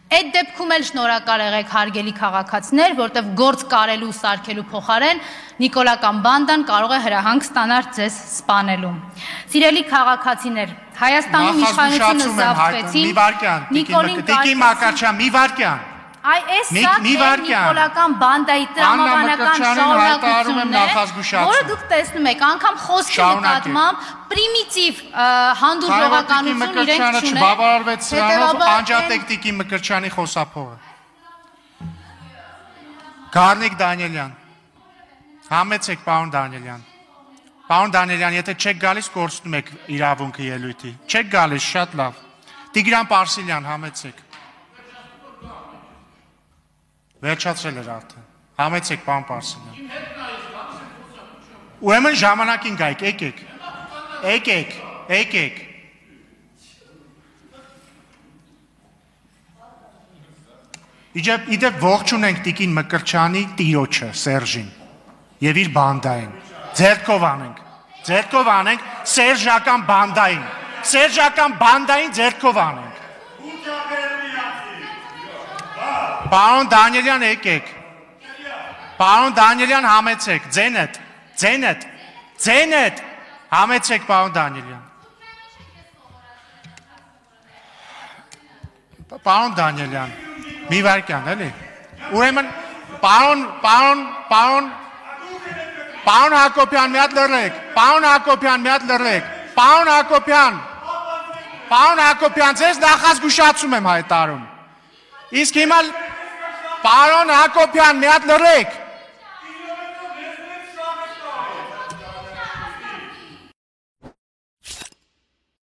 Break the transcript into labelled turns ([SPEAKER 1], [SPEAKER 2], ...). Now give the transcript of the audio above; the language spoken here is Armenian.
[SPEAKER 1] Այդ դեպքում էլ շնորհակալ եղեք հարգելի քաղաքացիներ, որտեղ գործ կարելու սարքելու փոխարեն նիկոլական բանդան կարող է հրահանգ ստանալ ձեզ սպանելու։ Սիրելի քաղաքացիներ, Հայաստանում իշխանությունը զավթվեցին
[SPEAKER 2] Տիկին Մակարչյան, մի վարքյան։
[SPEAKER 1] Այ այս սա նիկոլական բանդայի տրամաբանական շարունակությունն է, որը դուք տեսնում եք, անգամ խոսքի նկատմամբ պրիմիտիվ հանդուրժողականություն իրենք չունեն,
[SPEAKER 2] չբավարարվեց սրանով անջատեք Տիկին Մկրտչյանի խոսափողը։ Գառնիկ Դանիելյան, համեցեք պարոն Դանիելյան։ Պարոն Դանիելյան, եթե չեք գալիս, կորցնում եք իրավունքը ելույթի։ Չեք գալիս, շատ լավ։ Տիգրան Պարսիլյան, համեցեք։ Վերջացրել էր արդեն։ Համեցեք, պարոն Պարսիլյան։ Ուրեմն ժամանակին գայք, եկեք։ Իդեպ ողջունենք Տիկին Մկրտչյանի տիրոջը, Սերժին, եւ իր բանդային։ Ձեռքով անենք սերժական բանդային ձեռքով անենք։ Պարոն Դանիելյան, եկեք։ Պարոն Դանիելյան, համեցեք, ձենդ, համեցեք, պարոն Դանիելյան։ Պարոն Դանիելյան, մի վարքյան, էլի։ Ուրեմն, պարոն Հակոբյան, մի հատ լռեք, պարոն Հակոբյան, ձեզ նախազգուշացում եմ հայտարարում։ Իսկ հիմա, պարոն Հակոբյան, մի հատ լռեք,